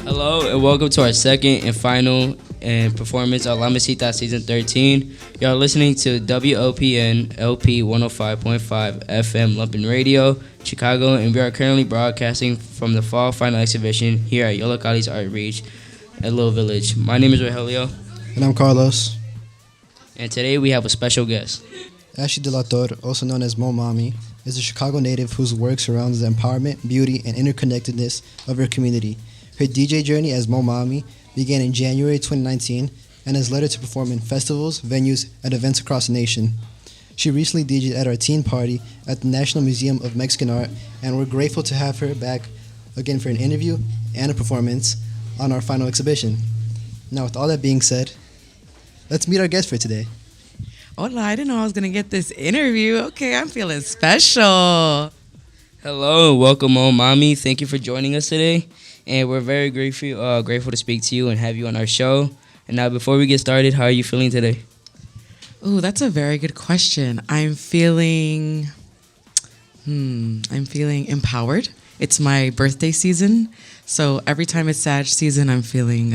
Hello and welcome to our second and final performance of La Mesita Season 13. Y'all listening to WOPN LP 105.5 FM Lumpin Radio, Chicago, and we are currently broadcasting from the Fall Final Exhibition here at Yollocalli's Art Reach at Little Village. My name is Rogelio. And I'm Carlos. And today we have a special guest. Ashley De La Torre, also known as Mami, is a Chicago native whose work surrounds the empowerment, beauty, and interconnectedness of her community. Her DJ journey as Mami began in January 2019 and has led her to perform in festivals, venues, and events across the nation. She recently DJed at our teen party at the National Museum of Mexican Art, and we're grateful to have her back again for an interview and a performance on our final exhibition. Now, with all that being said, let's meet our guest for today. Hola, I didn't know I was going to get this interview. Okay, I'm feeling special. Hello and welcome on, Mami. Thank you for joining us today. And we're very grateful to speak to you and have you on our show. And now, before we get started, how are you feeling today? Ooh, that's a very good question. I'm feeling empowered. It's my birthday season. So every time it's Sag season, I'm feeling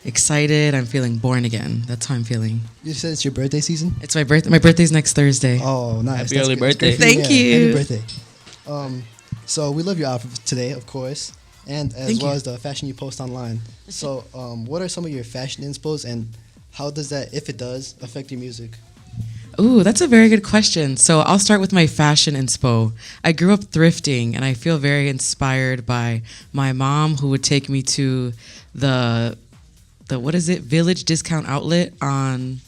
excited. I'm feeling born again. That's how I'm feeling. You said it's your birthday season? It's my birthday. My birthday's next Thursday. Oh, nice. Happy early birthday. Thank you. Happy birthday. So we love your outfit today, of course, and as well as the fashion you post online. So what are some of your fashion inspos, and how does that, if it does, affect your music? Ooh, that's a very good question. So I'll start with my fashion inspo. I grew up thrifting, and I feel very inspired by my mom, who would take me to the Village Discount Outlet on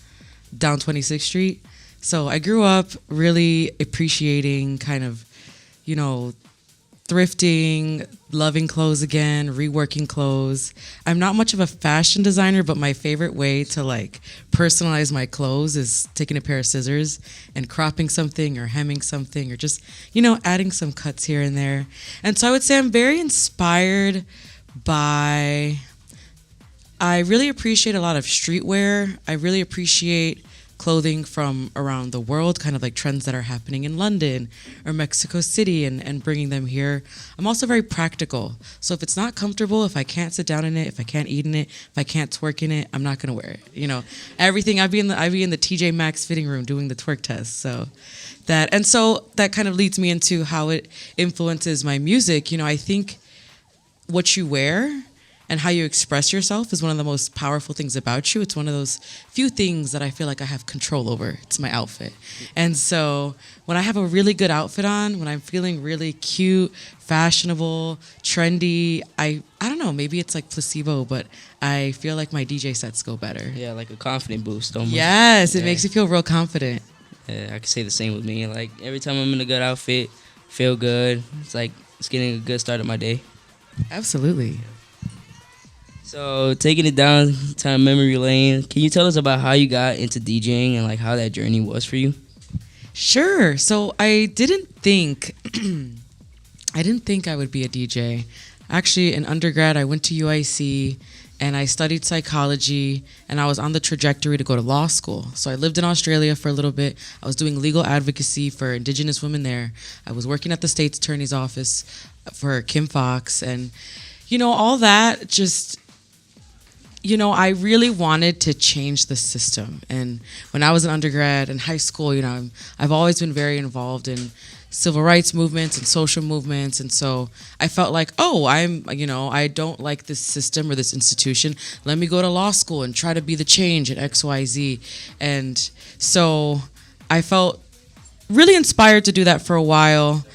down 26th Street. So I grew up really appreciating kind of, thrifting, loving clothes again, reworking clothes. I'm not much of a fashion designer, but my favorite way to personalize my clothes is taking a pair of scissors and cropping something or hemming something or just, adding some cuts here and there. And so I would say I'm very inspired by... I really appreciate a lot of streetwear. I really appreciate clothing from around the world, kind of like trends that are happening in London or Mexico City and bringing them here. I'm also very practical. So if it's not comfortable, if I can't sit down in it, if I can't eat in it, if I can't twerk in it, I'm not going to wear it. Everything, I'd be in the TJ Maxx fitting room doing the twerk test. So that kind of leads me into how it influences my music. I think what you wear and how you express yourself is one of the most powerful things about you. It's one of those few things that I feel like I have control over. It's my outfit. And so when I have a really good outfit on, when I'm feeling really cute, fashionable, trendy, I don't know, maybe it's like placebo, but I feel like my DJ sets go better. Yeah, like a confident boost almost. Yes, it makes you feel real confident. Yeah, I can say the same with me. Like every time I'm in a good outfit, feel good. It's getting a good start of my day. Absolutely. So taking it down to memory lane, can you tell us about how you got into DJing and how that journey was for you? Sure. So I didn't think I would be a DJ. Actually, in undergrad, I went to UIC and I studied psychology, and I was on the trajectory to go to law school. So I lived in Australia for a little bit. I was doing legal advocacy for Indigenous women there. I was working at the state's attorney's office for Kim Fox, and all that just... I really wanted to change the system. And when I was an undergrad in high school, I've always been very involved in civil rights movements and social movements. And so I felt like, I don't like this system or this institution. Let me go to law school and try to be the change at XYZ. And so I felt really inspired to do that for a while.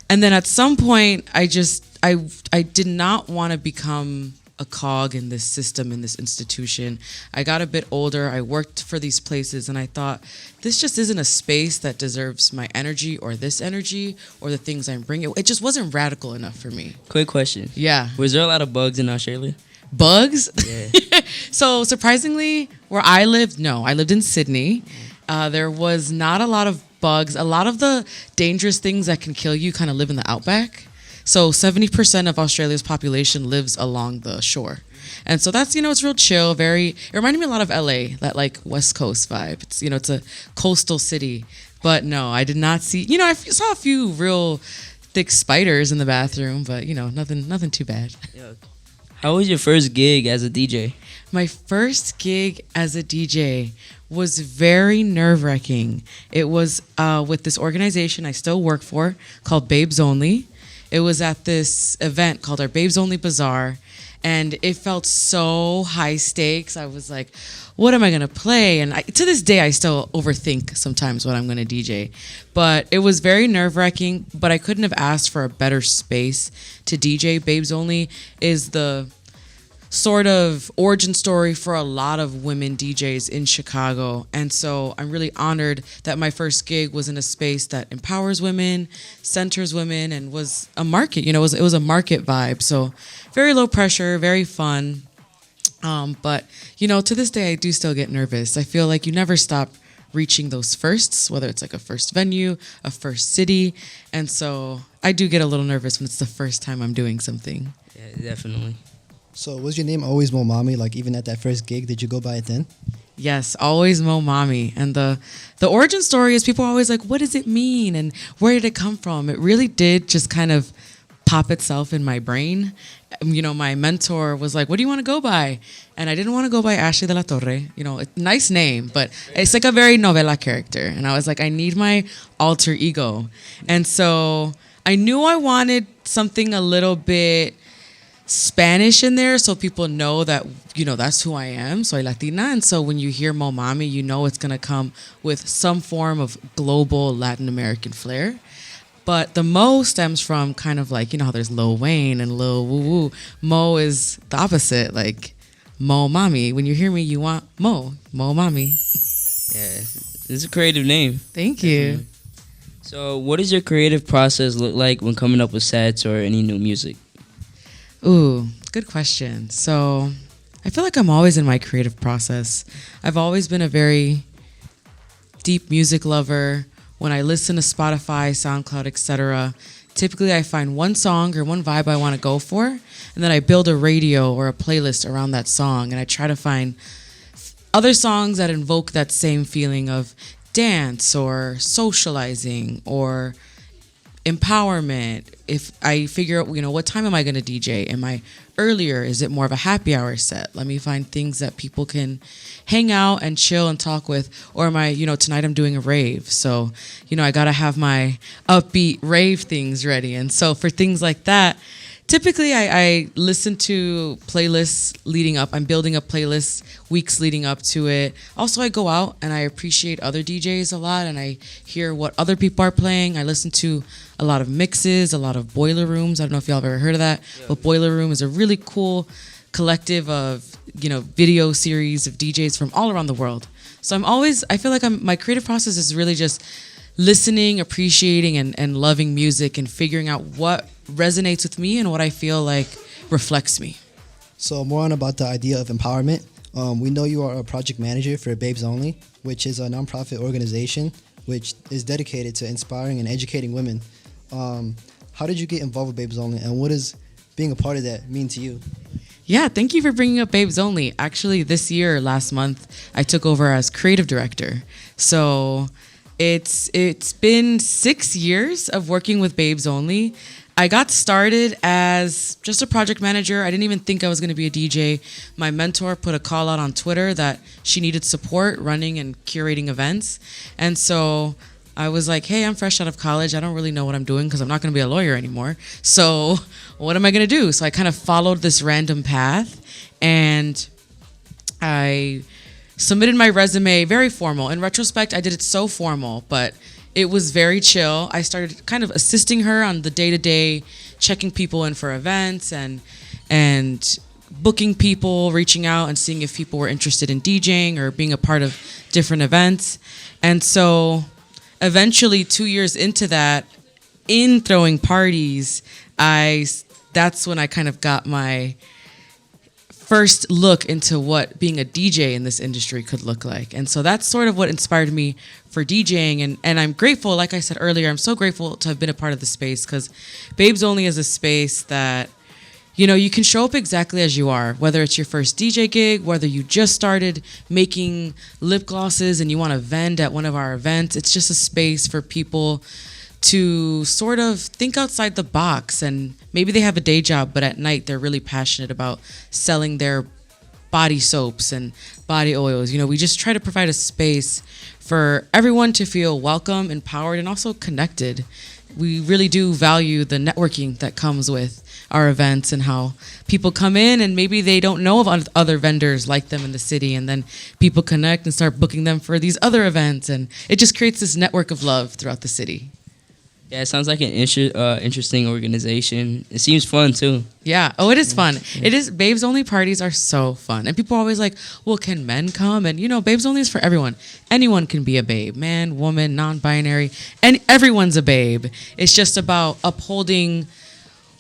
And then at some point, I did not want to become a cog in this system, in this institution. I got a bit older. I worked for these places, and I thought, this just isn't a space that deserves my energy or this energy or the things I'm bringing. It just wasn't radical enough for me. Quick question. Yeah. Was there a lot of bugs in Australia? Bugs? Yeah. So surprisingly, where I lived, no. I lived in Sydney. There was not a lot of bugs. A lot of the dangerous things that can kill you kind of live in the outback. So 70% of Australia's population lives along the shore. And so that's, it's real chill, it reminded me a lot of LA, that West Coast vibe. It's a coastal city. But no, I did not see, I saw a few real thick spiders in the bathroom, but nothing too bad. How was your first gig as a DJ? My first gig as a DJ was very nerve-wracking. It was with this organization I still work for called Babes Only. It was at this event called our Babes Only Bazaar, and it felt so high stakes. I was like, what am I going to play? And to this day, I still overthink sometimes what I'm going to DJ. But it was very nerve-wracking, but I couldn't have asked for a better space to DJ. Babes Only is the sort of origin story for a lot of women DJs in Chicago. And so I'm really honored that my first gig was in a space that empowers women, centers women, and was a market. It was a market vibe. So very low pressure, very fun. But to this day, I do still get nervous. I feel like you never stop reaching those firsts, whether it's like a first venue, a first city. And so I do get a little nervous when it's the first time I'm doing something. Yeah, definitely. So was your name always Mo Mami? Like even at that first gig, did you go by it then? Yes, always Mo Mami. And the origin story is people are always like, what does it mean? And where did it come from? It really did just kind of pop itself in my brain. My mentor was like, what do you want to go by? And I didn't want to go by Ashley de la Torre. Nice name, but it's like a very novela character. And I was like, I need my alter ego. And so I knew I wanted something a little bit Spanish in there so people know that, that's who I am. Soy Latina. And so when you hear Mo Mami, it's going to come with some form of global Latin American flair. But the Mo stems from kind of like, how there's Lil Wayne and Lil Woo Woo. Mo is the opposite, like Mo Mami. When you hear me, you want Mo Mami. Yeah, it's a creative name. Thank you. So what does your creative process look like when coming up with sets or any new music? Ooh, good question. So I feel like I'm always in my creative process. I've always been a very deep music lover. When I listen to Spotify, SoundCloud, etc., typically I find one song or one vibe I want to go for, and then I build a radio or a playlist around that song, and I try to find other songs that invoke that same feeling of dance or socializing or empowerment. If I figure out, what time am I going to DJ? Am I earlier? Is it more of a happy hour set? Let me find things that people can hang out and chill and talk with. Or am I, tonight I'm doing a rave. So, I got to have my upbeat rave things ready. And so for things like that, typically I listen to playlists leading up. I'm building a playlist weeks leading up to it. Also, I go out and I appreciate other DJs a lot and I hear what other people are playing. I listen to a lot of mixes, a lot of Boiler Rooms. I don't know if y'all have ever heard of that, but Boiler Room is a really cool collective of, video series of DJs from all around the world. So I feel like my creative process is really just listening, appreciating, and loving music and figuring out what resonates with me and what I feel like reflects me. So more on about the idea of empowerment. We know you are a project manager for Babes Only, which is a nonprofit organization which is dedicated to inspiring and educating women. How did you get involved with Babes Only, and what does being a part of that mean to you? Yeah, thank you for bringing up Babes Only. Actually, last month, I took over as creative director. So it's been 6 years of working with Babes Only. I got started as just a project manager. I didn't even think I was going to be a DJ. My mentor put a call out on Twitter that she needed support running and curating events. And so I was like, hey, I'm fresh out of college. I don't really know what I'm doing because I'm not going to be a lawyer anymore. So what am I going to do? So I kind of followed this random path and I submitted my resume, very formal. In retrospect, I did it so formal, but it was very chill. I started kind of assisting her on the day-to-day, checking people in for events and booking people, reaching out and seeing if people were interested in DJing or being a part of different events. And so eventually 2 years into that, in throwing parties, that's when I kind of got my first look into what being a DJ in this industry could look like. And so that's sort of what inspired me for DJing. And I'm grateful, like I said earlier, I'm so grateful to have been a part of the space because Babes Only is a space that, you can show up exactly as you are, whether it's your first DJ gig, whether you just started making lip glosses and you want to vend at one of our events. It's just a space for people to sort of think outside the box. And maybe they have a day job, but at night they're really passionate about selling their body soaps and body oils. We just try to provide a space for everyone to feel welcome, empowered, and also connected. We really do value the networking that comes with our events and how people come in and maybe they don't know of other vendors like them in the city, and then people connect and start booking them for these other events, and it just creates this network of love throughout the city. Yeah, it sounds like an interesting organization. It seems fun too. Yeah. Oh, it is fun. It is. Babes Only parties are so fun. And people are always like, well, can men come? And, Babes Only is for everyone. Anyone can be a babe. Man, woman, non-binary. And everyone's a babe. It's just about upholding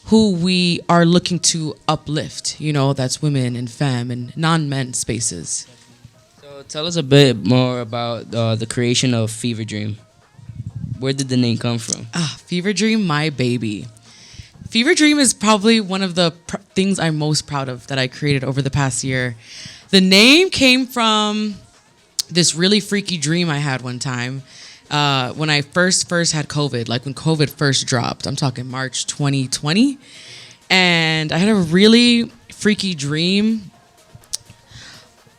who we are looking to uplift. That's women and femme and non-men spaces. So tell us a bit more about the creation of Fever Dream. Where did the name come from? Fever Dream, my baby. Fever Dream is probably one of the things I'm most proud of that I created over the past year. The name came from this really freaky dream I had one time when I first had COVID, like when COVID first dropped. I'm talking March 2020. And I had a really freaky dream.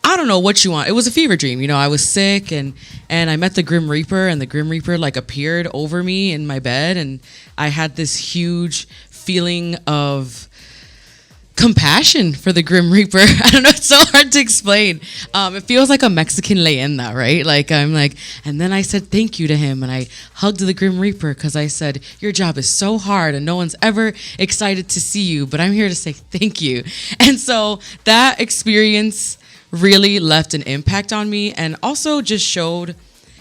I don't know what you want. It was a fever dream. I was sick and I met the Grim Reaper, and the Grim Reaper appeared over me in my bed, and I had this huge feeling of compassion for the Grim Reaper. I don't know. It's so hard to explain. It feels like a Mexican leyenda, right? And then I said thank you to him, and I hugged the Grim Reaper because I said, your job is so hard and no one's ever excited to see you, but I'm here to say thank you. And so that experience really left an impact on me, and also just showed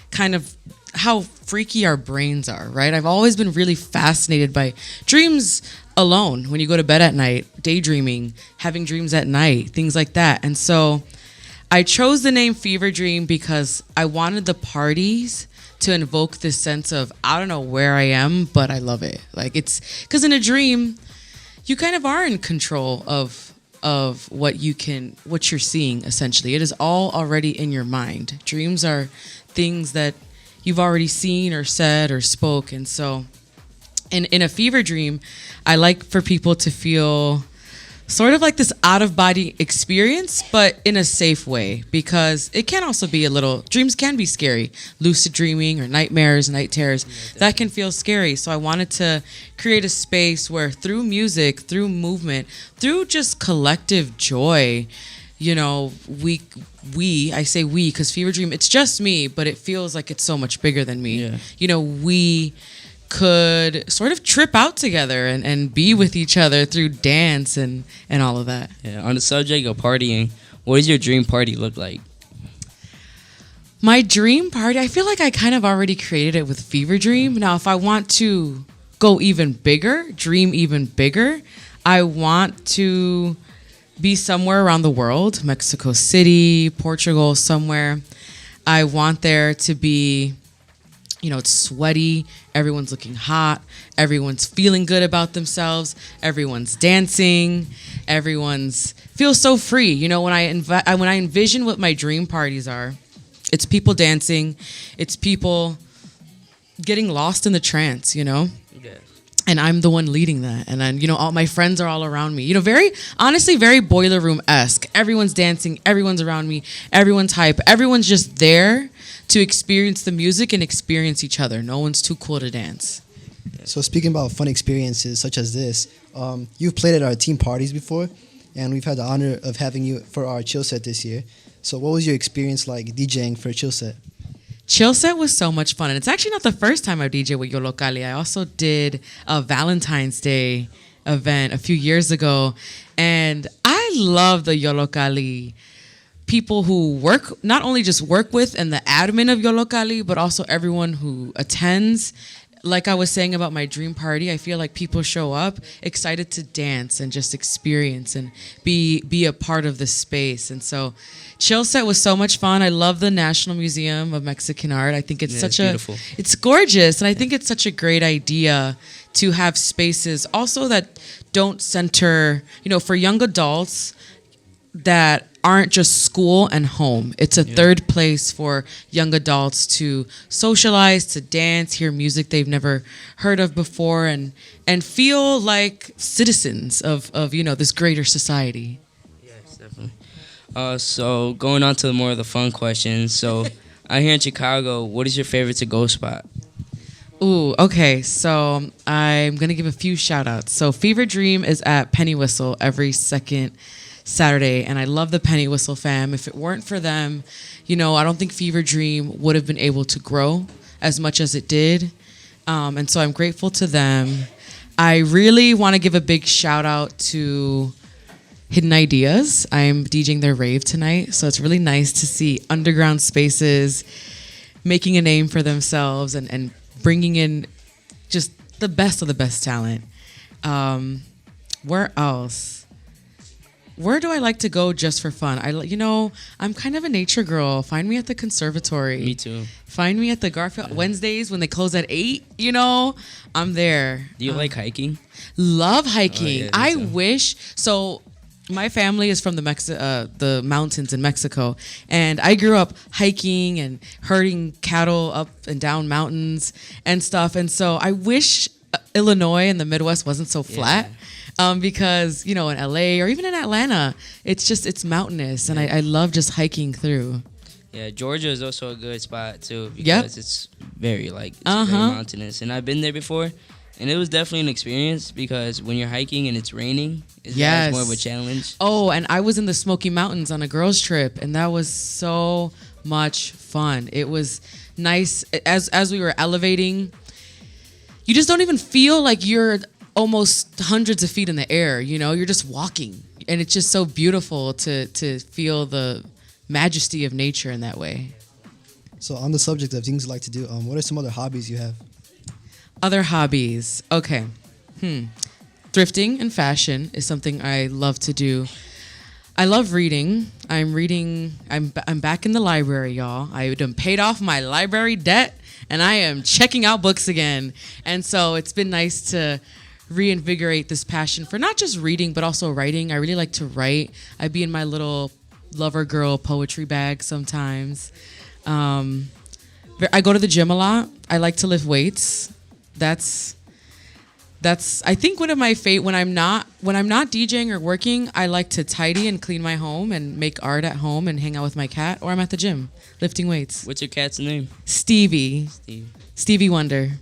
kind of how freaky our brains are, right? I've always been really fascinated by dreams alone, when you go to bed at night, daydreaming, having dreams at night, things like that. And so I chose the name Fever Dream because I wanted the parties to invoke this sense of, I don't know where I am, but I love it. It's because in a dream, you kind of are in control of what you're seeing, essentially. It is all already in your mind. Dreams are things that you've already seen or said or spoke. And so in a fever dream, I like for people to feel sort of like this out-of-body experience, but in a safe way, because it can also be dreams can be scary. Lucid dreaming or nightmares, night terrors, that can feel scary. So I wanted to create a space where through music, through movement, through just collective joy, I say we because Fever Dream, it's just me, but it feels like it's so much bigger than me. Yeah. We could sort of trip out together and be with each other through dance and all of that. Yeah. On the subject of partying, what does your dream party look like? My dream party, I feel like I kind of already created it with Fever Dream. Now, if I want to go even bigger, dream even bigger, I want to be somewhere around the world, Mexico City, Portugal, somewhere. I want there to be, it's sweaty, everyone's looking hot, everyone's feeling good about themselves, everyone's dancing, everyone's feels so free. When I envision what my dream parties are, it's people dancing, it's people getting lost in the trance, Yeah. And I'm the one leading that. And then, all my friends are all around me. Very Boiler Room-esque. Everyone's dancing, everyone's around me, everyone's hype, everyone's just there to experience the music and experience each other. No one's too cool to dance. So speaking about fun experiences such as this, you've played at our team parties before, and we've had the honor of having you for our chill set this year. So what was your experience like DJing for a chill set? Chill set was so much fun, and it's actually not the first time I DJ with Yollocalli. I also did a Valentine's Day event a few years ago, and I love the Yollocalli people who not only just work with and the admin of Yollocalli, but also everyone who attends. Like I was saying about my dream party, I feel like people show up excited to dance and just experience and be a part of the space. And so Chill Set was so much fun. I love the National Museum of Mexican Art. I think it's beautiful. It's gorgeous. And I think it's such a great idea to have spaces also that don't center, for young adults. that aren't just school and home. It's a third place for young adults to socialize, to dance, hear music they've never heard of before, and feel like citizens of this greater society. Yes, definitely. So going on to more of the fun questions. So out here in Chicago, what is your favorite to-go spot? Ooh, okay. So I'm going to give a few shout outs. So Fever Dream is at Penny Whistle every second Saturday, and I love the Penny Whistle fam. If it weren't for them, I don't think Fever Dream would have been able to grow as much as it did. And so I'm grateful to them. I really want to give a big shout out to Hidden Ideas. I'm DJing their rave tonight, so it's really nice to see underground spaces making a name for themselves and bringing in just the best of the best talent. Where else? Where do I like to go just for fun? I'm kind of a nature girl. Find me at the conservatory. Me too. Find me at the Garfield Wednesdays when they close at 8. I'm there. Do you like hiking? Love hiking. Oh, yeah, I so. wish so. My family is from the mountains in Mexico, and I grew up hiking and herding cattle up and down mountains and stuff. And so I wish Illinois and the Midwest wasn't so flat, because in LA or even in Atlanta, it's mountainous, and I love just hiking through. Yeah, Georgia is also a good spot too because it's very very mountainous, and I've been there before. And it was definitely an experience because when you're hiking and it's raining, it's more of a challenge. Oh, and I was in the Smoky Mountains on a girls' trip, and that was so much fun. It was nice. As we were elevating, you just don't even feel like you're almost hundreds of feet in the air. You're just walking, and it's just so beautiful to feel the majesty of nature in that way. So on the subject of things you like to do, what are some other hobbies you have? Other hobbies. Okay. Thrifting and fashion is something I love to do. I love reading. I'm back in the library, y'all. I done paid off my library debt, and I am checking out books again. And so it's been nice to reinvigorate this passion for not just reading, but also writing. I really like to write. I be in my little lover girl poetry bag sometimes. I go to the gym a lot. I like to lift weights. That's I think one of my when I'm not DJing or working, I like to tidy and clean my home and make art at home and hang out with my cat, or I'm at the gym lifting weights. What's your cat's name? Stevie. Stevie Wonder.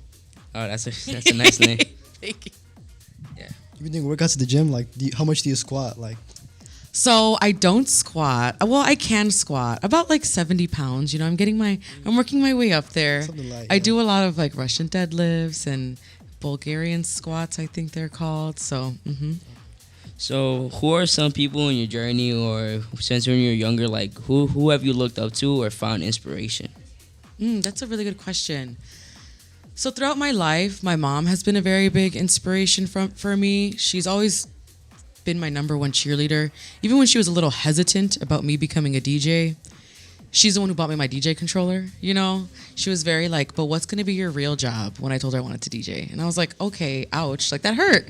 Oh, that's a nice name. Thank you. Yeah. You been doing workouts at the gym? Like, how much do you squat? Like, so I don't squat. Well, I can squat about like 70 pounds. I'm working my way up there. Something like, I do a lot of like Russian deadlifts and Bulgarian squats, I think they're called. So, So who are some people in your journey, or since when you were younger, like who have you looked up to or found inspiration? That's a really good question. So throughout my life, my mom has been a very big inspiration for me. She's always been my number one cheerleader. Even when she was a little hesitant about me becoming a DJ, she's the one who bought me my DJ controller, She was very like, but what's going to be your real job, when I told her I wanted to DJ. And I was like, okay, ouch, like that hurt,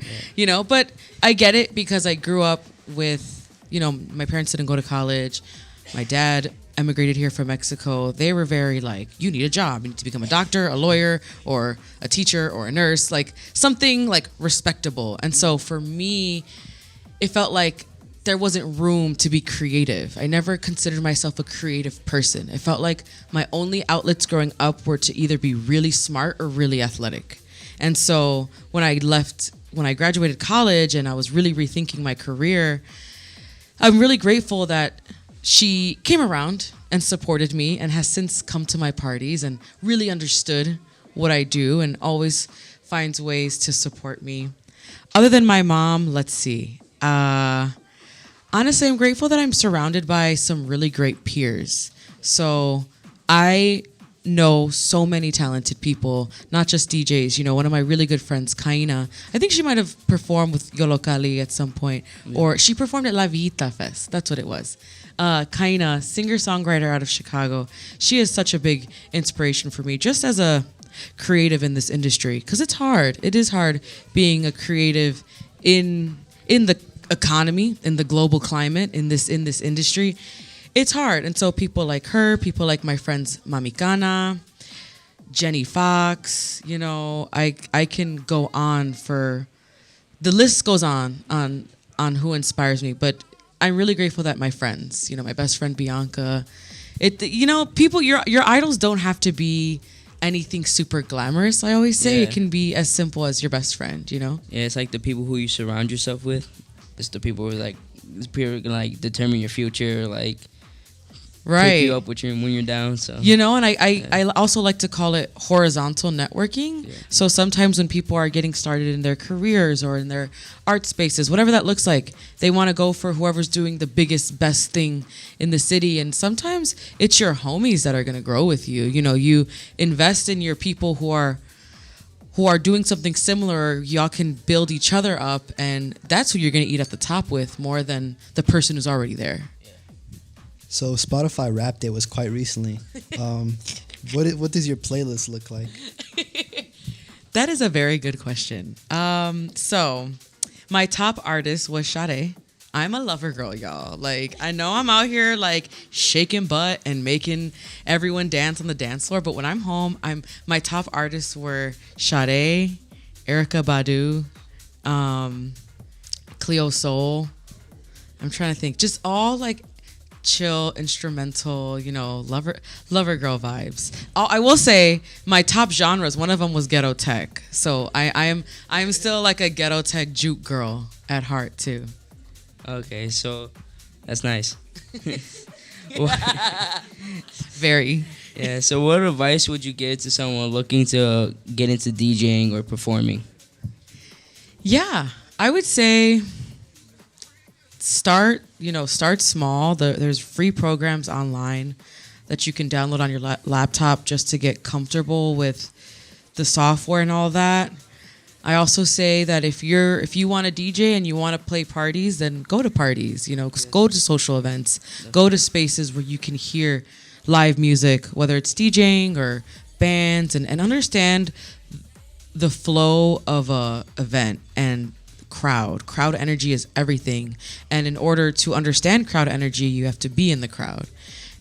But I get it because I grew up with, my parents didn't go to college. My dad emigrated here from Mexico. They were very like, you need a job. You need to become a doctor, a lawyer, or a teacher, or a nurse, like something like respectable. And so for me, it felt like there wasn't room to be creative. I never considered myself a creative person. I felt like my only outlets growing up were to either be really smart or really athletic. And so when I graduated college and I was really rethinking my career, I'm really grateful that she came around and supported me and has since come to my parties and really understood what I do and always finds ways to support me. Other than my mom, let's see. Honestly, I'm grateful that I'm surrounded by some really great peers. So I know so many talented people, not just DJs. One of my really good friends, Kaina, I think she might have performed with Yollocalli at some point, or she performed at La Vita Fest. That's what it was. Kaina, singer-songwriter out of Chicago. She is such a big inspiration for me, just as a creative in this industry, because it's hard. It is hard being a creative in the economy, in the global climate, in this industry, it's hard. And so people like her, people like my friends Mami, Jenny Fox, I can go on for the list goes on who inspires me, but I'm really grateful that my friends, my best friend Bianca, people, your idols don't have to be anything super glamorous. I always say it can be as simple as your best friend, Yeah, it's like the people who you surround yourself with. It's the people who like determine your future, like pick you up when you're down. So and I also like to call it horizontal networking. Yeah. So sometimes when people are getting started in their careers or in their art spaces, whatever that looks like, they want to go for whoever's doing the biggest, best thing in the city. And sometimes it's your homies that are going to grow with you. You invest in your people who are doing something similar. Y'all can build each other up, and that's who you're going to eat at the top with more than the person who's already there. So Spotify Wrapped It was quite recently. What does your playlist look like? That is a very good question. So my top artist was Sade. I'm a lover girl, y'all. Like, I know I'm out here like shaking butt and making everyone dance on the dance floor, but when I'm home, my top artists were Sade, Erykah Badu, Cleo Soul. I'm trying to think, just all like chill instrumental, lover girl vibes. I will say my top genres, one of them was ghetto tech. So I'm still like a ghetto tech juke girl at heart too. Okay, so that's nice. Very. Yeah, so what advice would you give to someone looking to get into DJing or performing? Yeah, I would say start small. There's free programs online that you can download on your laptop just to get comfortable with the software and all that. I also say that if you want to DJ and you want to play parties, then go to parties, go to social events, go to spaces where you can hear live music, whether it's DJing or bands, and understand the flow of a event and crowd energy is everything, and in order to understand crowd energy you have to be in the crowd.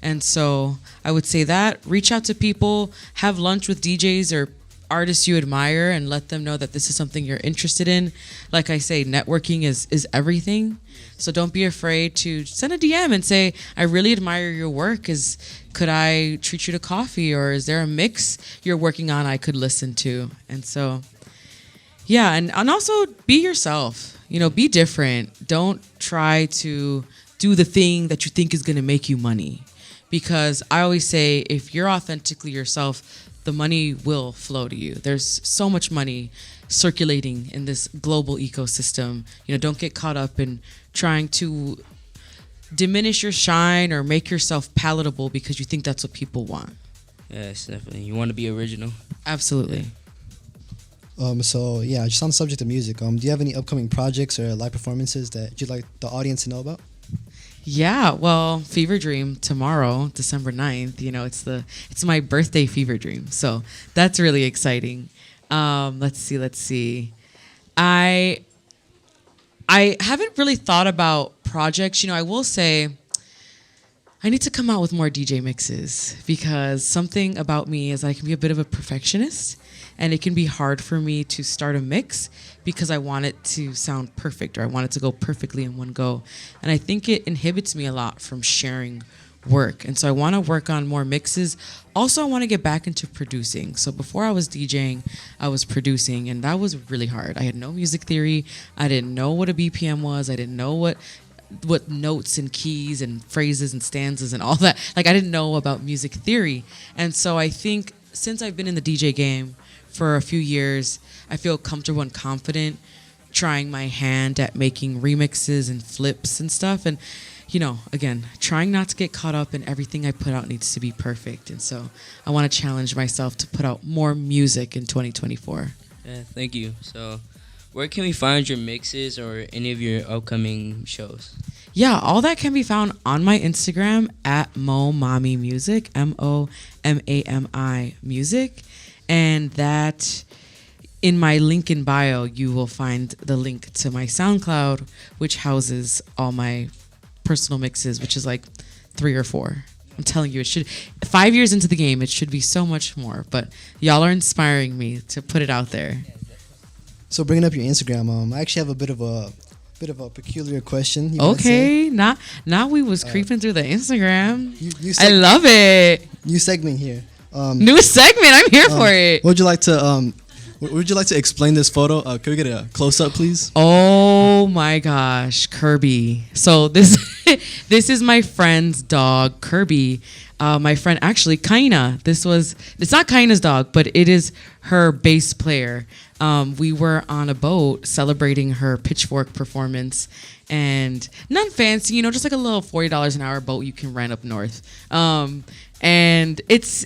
And so I would say that reach out to people, have lunch with DJs or artists you admire, and let them know that this is something you're interested in. Like I say, networking is everything, so don't be afraid to send a DM and say, I really admire your work, could I treat you to coffee, or is there a mix you're working on I could listen to? And so yeah, and also be yourself. Be different. Don't try to do the thing that you think is going to make you money. Because I always say, if you're authentically yourself, the money will flow to you. There's so much money circulating in this global ecosystem. Don't get caught up in trying to diminish your shine or make yourself palatable because you think that's what people want. Yes, definitely. You want to be original. Absolutely. Yeah. So yeah, just on the subject of music, do you have any upcoming projects or live performances that you'd like the audience to know about? Yeah, well, Fever Dream tomorrow, December 9th, it's my birthday Fever Dream. So that's really exciting. Let's see. I haven't really thought about projects. I will say I need to come out with more DJ mixes, because something about me is I can be a bit of a perfectionist, and it can be hard for me to start a mix because I want it to sound perfect, or I want it to go perfectly in one go. And I think it inhibits me a lot from sharing work. And so I want to work on more mixes. Also, I want to get back into producing. So before I was DJing, I was producing, and that was really hard. I had no music theory. I didn't know what a BPM was. I didn't know what notes and keys and phrases and stanzas and all that. Like, I didn't know about music theory. And so I think since I've been in the DJ game for a few years, I feel comfortable and confident trying my hand at making remixes and flips and stuff. And, again, trying not to get caught up in everything I put out needs to be perfect. And so I want to challenge myself to put out more music in 2024. Yeah, thank you. So where can we find your mixes or any of your upcoming shows? Yeah, all that can be found on my Instagram at Mami Music, MOMAMI Music. And that in my link in bio, you will find the link to my SoundCloud, which houses all my personal mixes, which is like 3 or 4. I'm telling you, it should. 5 years into the game, it should be so much more. But y'all are inspiring me to put it out there. So bringing up your Instagram, I actually have a bit of a peculiar question. Okay, now we was creeping through the Instagram. You I love it. New segment here. New segment. I'm here for it. Would you like to explain this photo? Can we get a close up, please? Oh my gosh, Kirby. So this this is my friend's dog, Kirby. My friend, actually, Kaina. It's not Kaina's dog, but it is her bass player. We were on a boat celebrating her Pitchfork performance, and none fancy, just like a little $40 an hour boat you can rent up north. And it's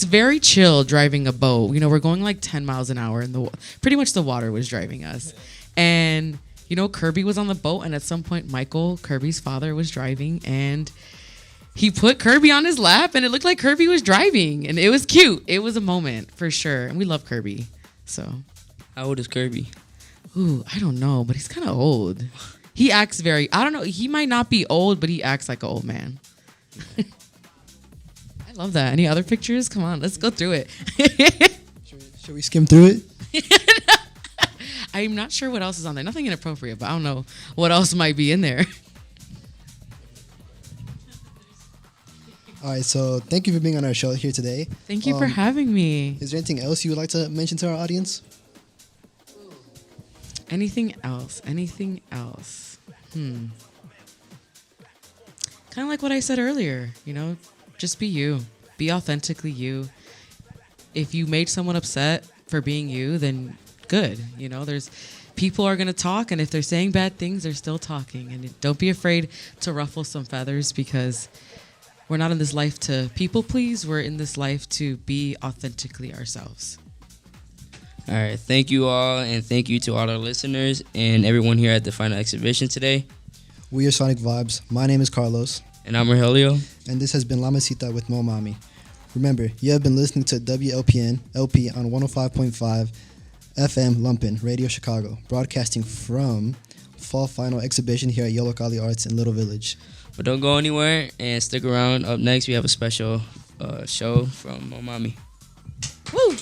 very chill driving a boat. We're going like 10 miles an hour, and pretty much the water was driving us. And Kirby was on the boat, and at some point, Michael, Kirby's father, was driving, and he put Kirby on his lap, and it looked like Kirby was driving, and it was cute. It was a moment for sure, and we love Kirby. So, how old is Kirby? Ooh, I don't know, but he's kind of old. He acts I don't know. He might not be old, but he acts like an old man. I love that. Any other pictures? Come on, let's go through it. Should we skim through it? I'm not sure what else is on there. Nothing inappropriate, but I don't know what else might be in there. All right, so thank you for being on our show here today. Thank you for having me. Is there anything else you would like to mention to our audience? Anything else? Kind of like what I said earlier, just be you. Be authentically you. If you made someone upset for being you, then good. There's people are going to talk, and if they're saying bad things, they're still talking. And don't be afraid to ruffle some feathers, because we're not in this life to people please. We're in this life to be authentically ourselves. All right. Thank you all, and thank you to all our listeners and everyone here at the final exhibition today. We are Sonic Vibes. My name is Carlos. And I'm Rogelio. And this has been La Mesita with Mami. Remember, you have been listening to WLPN LP on 105.5 FM Lumpin, Radio Chicago, broadcasting from Fall Final Exhibition here at Yollocalli Arts in Little Village. But don't go anywhere and stick around. Up next, we have a special show from Mami. Woo!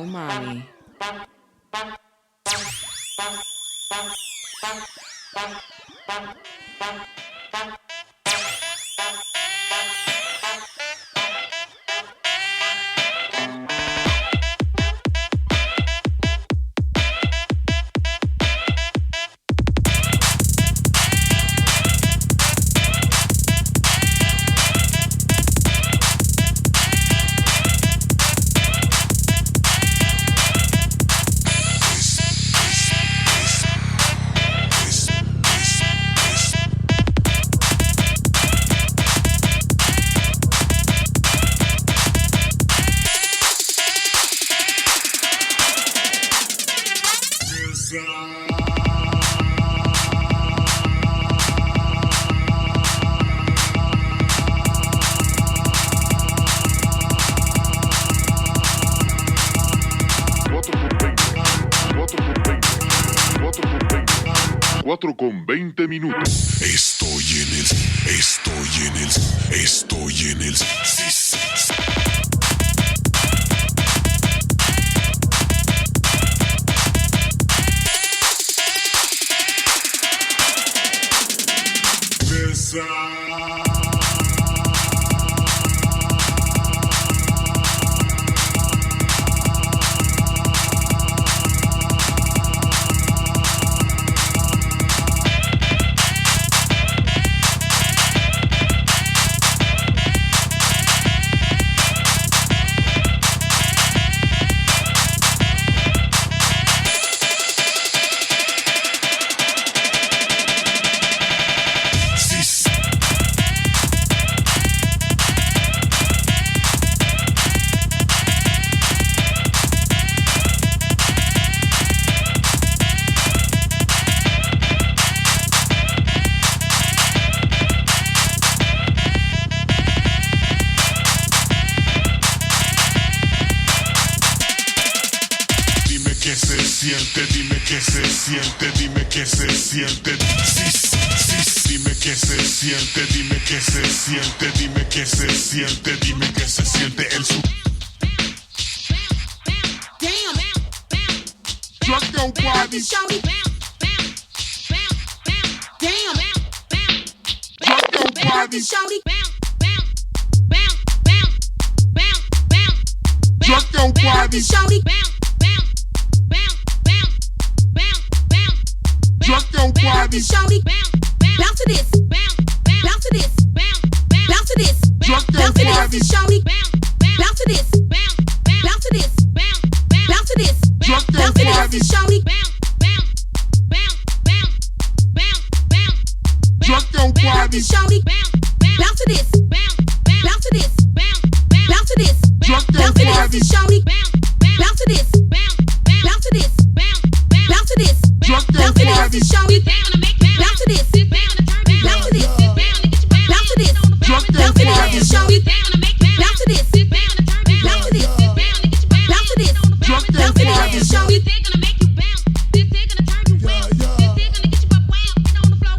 Mami. Con 20 minutos. Estoy en el. Sí. Dime qué se siente, dime qué se siente. Sí. Dime qué se siente, dime qué se siente, dime qué se siente, dime qué se siente el su. Drop your body. Drop your body. Drop your body. Drop your body, shawty. Bounce to this. Bounce to this. Bounce to this. Drop your body, shawty. Bounce to this. Bounce to this. Bounce to this. Drop your body, shawty. Drop your body, shawty. Bounce to this. Bounce to this. Bounce to this. Drop your body, shawty. Bounce to this. Bounce to this. Bounce to this. Drop your body, shawty. Bounce to this. Bounce to this. Bounce to this. Drop your body, shawty. Bounce to this. Bounce to this. Bounce to this. Drop your body, shawty. This gonna make you bounce. This gonna turn you round. This gonna get you up, wham, on the floor.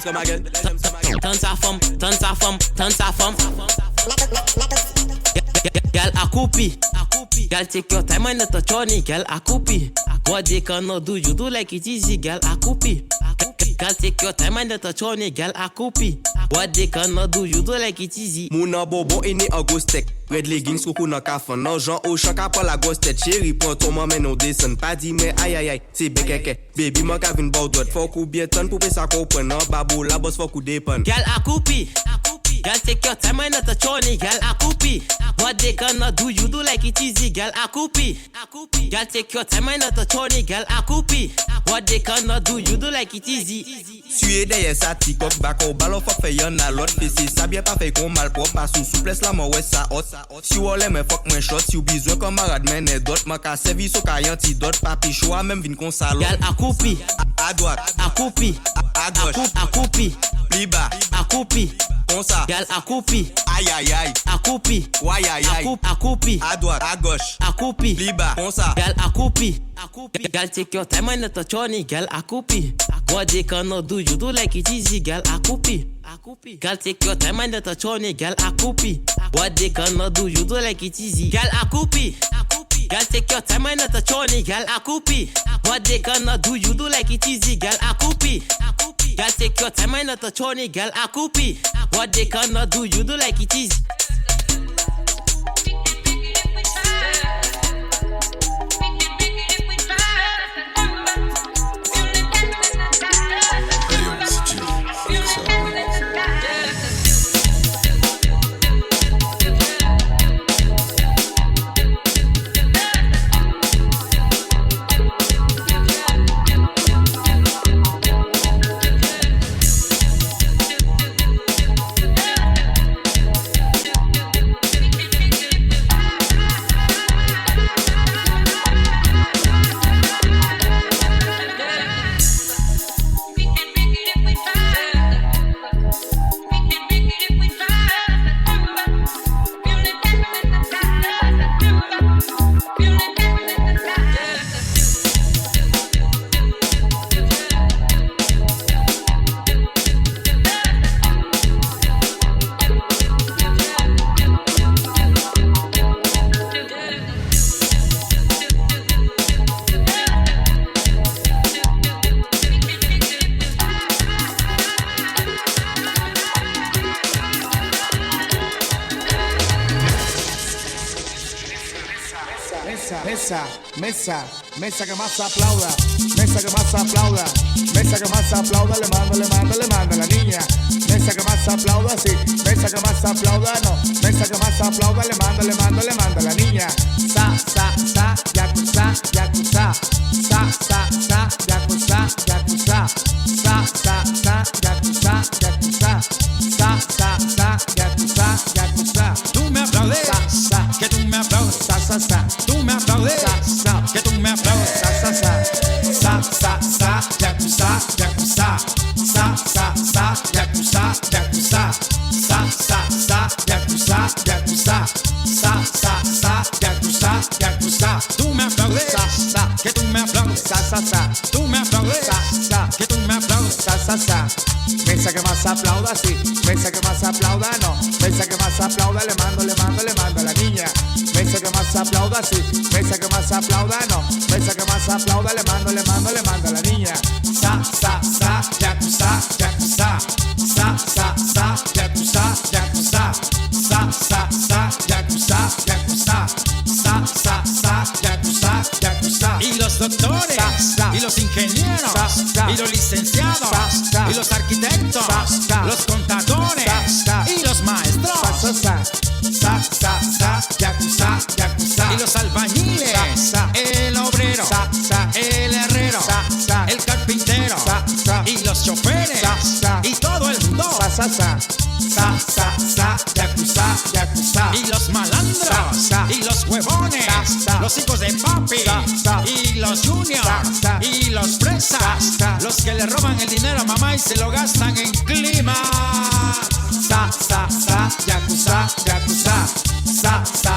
come again. Turn sa femme, turn sa femme, turn sa femme. Girl a coupi. Girl take your time and not a chorny. Girl a coupi. What they cannot do, you do like it easy. Girl a coupi. Girl take your time and not a chorny. Girl a coupi. What they cannot do, you do like it easy. Mouna bobo ene en gros steak. Red leggings coucou nan kafan. Nan Jean au choc après la grosse tête. Chérie prends ton maman non descend. Pas dit mais aïe aïe aïe. C'est bekeke. Baby man ka vin bout droite. Faut qu'on bien ton pour pe sa comprendre. Nan babou la boss faut qu'on dépend. Girl a coupi. Girl take your time and not a chorny. Girl a coupi. What they cannot do, you do like it easy. Girl a coupi. Girl take your time and not a chorny. Girl a coupi. What they cannot do, you do like it easy. Suye derrière sa tikok bako ballon faut faire y'en a l'autre fessé ça bien pas fait qu'on mal propre pas sous souplesse là moi ouais ça hot si ou l'aime fuck moins shot si ou besoin camarade men d'autres ma ka service au ka yanti d'autres papi choix même vinn kon salon Girl a coupi à droite a coupi à gauche a coupi plus bas a coupi comme ça Girl a coupi aïe aïe aïe a coupi aïe aïe aïe a coupi à droite à gauche a coupi plus bas comme ça Girl a coupi Girl take your time and not a chorny. Girl a coupi. What they cannot do, you do like it easy. Girl a coupi. Girl take your time and not a chorny. Girl a coupi. What they cannot do, you do like it easy. Girl a coupi. Girl take your time and not a chorny. Girl a coupi. What they cannot do, you do like it easy. Girl a coupi. Girl take your time and not a chorny. Girl a coupi. What they cannot do, you do like it easy. Mesa que más aplauda, mesa que más aplauda, mesa que más aplauda, le manda la niña. Mesa que más aplauda, sí, mesa que más aplauda, no, mesa que más aplauda, le manda la niña. Sa, yakuza, yakuza, sa, yakuza, yakuza, sa, yakuza, yakuza, sa, yakuza, yakuza. Tú me aplaudes, que tú me aplaudes, tú me aplaudes, que tú me aplaudes, yakuza, yakuza, yakuza, yakuza, yakuza, yakuza, yakuza. Tú me aplaudes, que tú me aplaudes, tú me aplaudes, que tú me aplaudes, Mesa que más aplauda, sí, mesa que más aplauda, no, mesa que más aplauda, le mando la niña. Mesa que más aplauda, sí, mesa que más aplauda, no, mesa que más aplauda, le mando la niña. Sa, yakuza, yakuza, yakuza, yakuza, yakuza, yakuza, yakuza, yakuza. Y los doctores, y los ingenieros, y los licenciados, y los arquitectos, los contadores, y los maestros, yakuza, yakuza. y los albañiles, el obrero, el herrero, el carpintero, y los choferes, y todo el mundo, yakuza, yakuza. y los malandros, y los huevones, los hijos de papi, y los juniors, y los fresas, los que le roban el dinero a mamá y se lo gastan en clima. Yakuza, yakuza, yakuza, yakuza,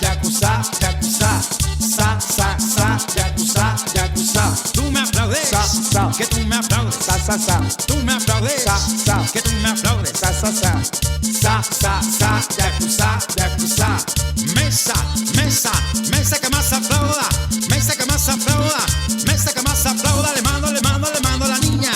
yakuza, yakuza, yakuza, yakuza. Tú me aplaudes, aplaudes, que tú me aplaudes. Yakuza. Mesa, mesa, mesa que más aplauda, mesa que más aplauda, mesa que más aplauda, le mando a la niña.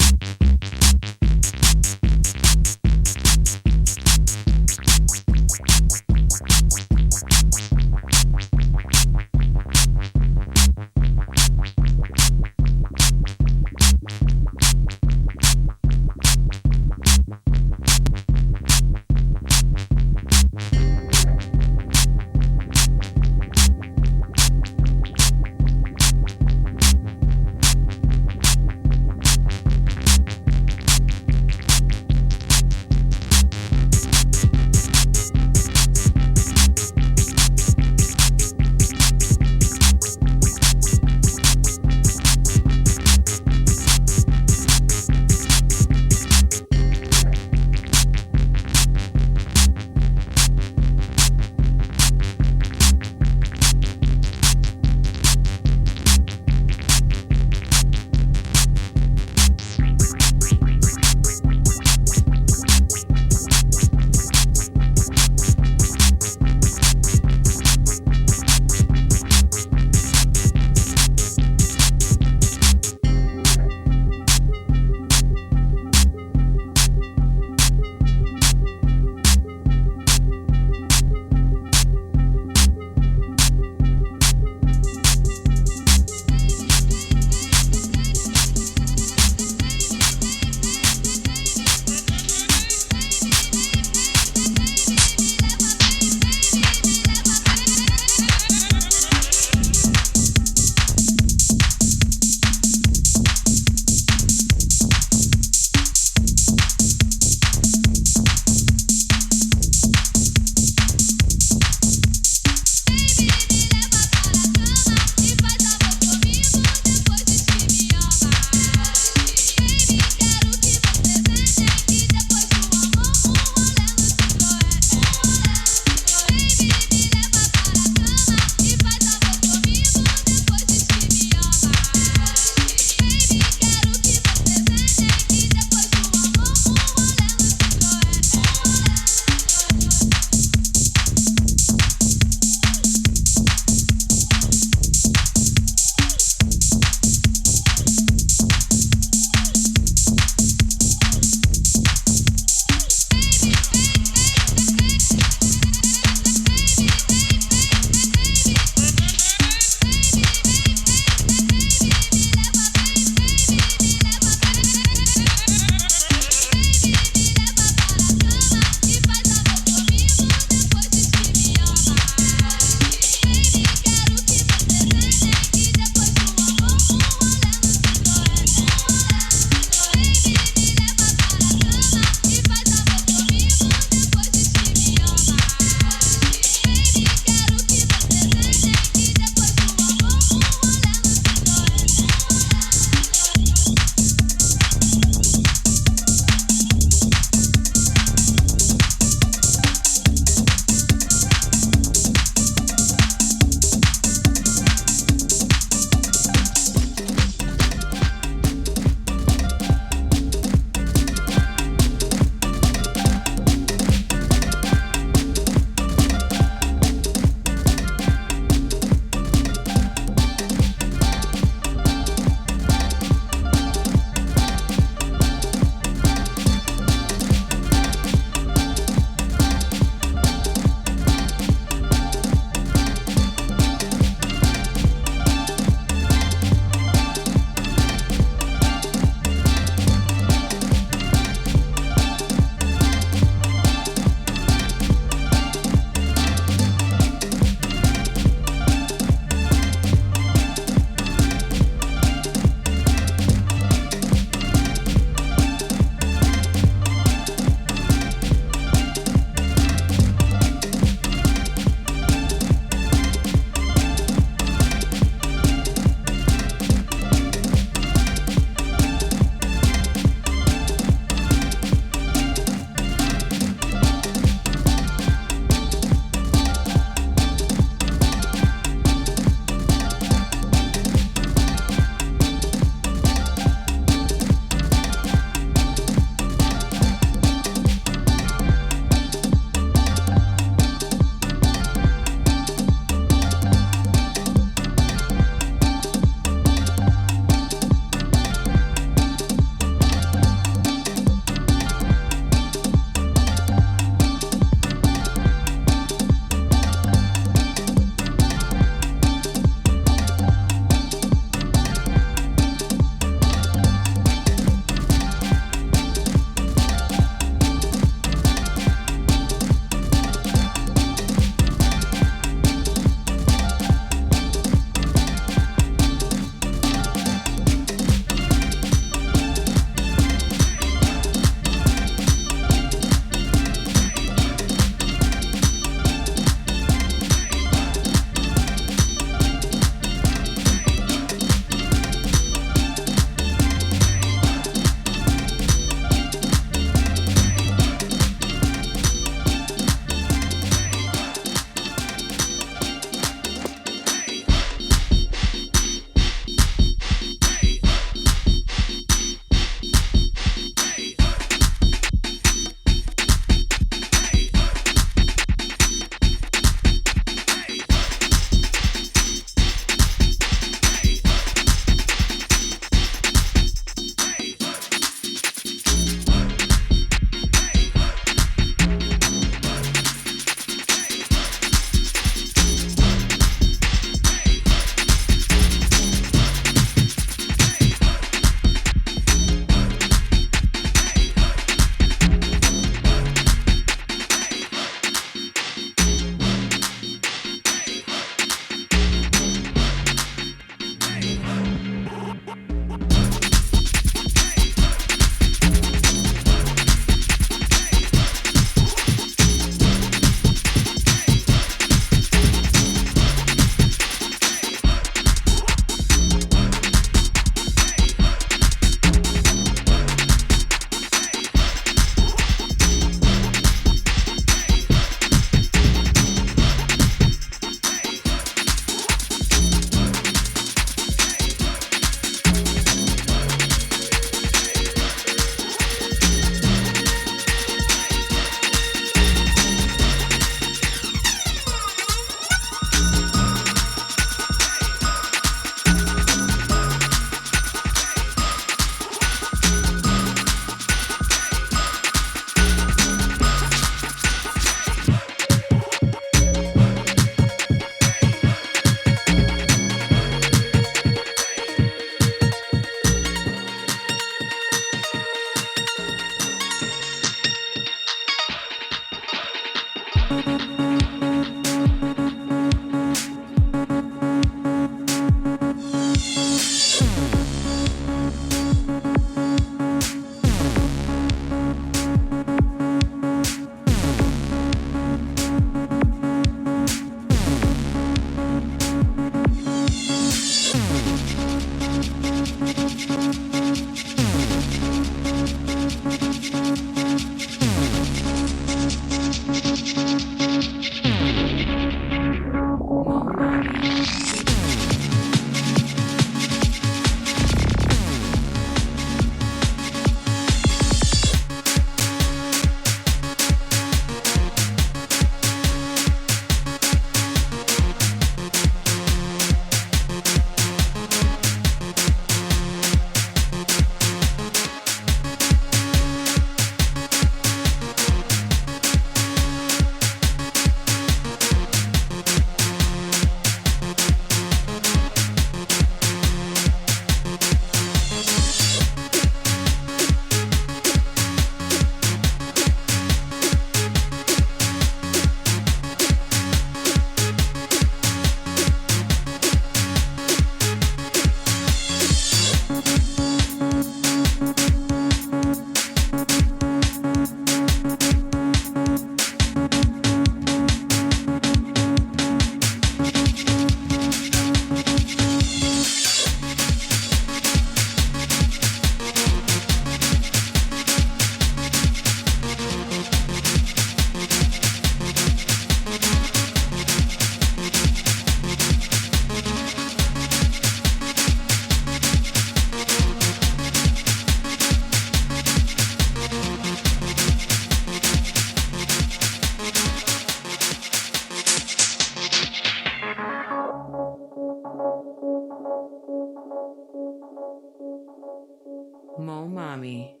Mo Mami.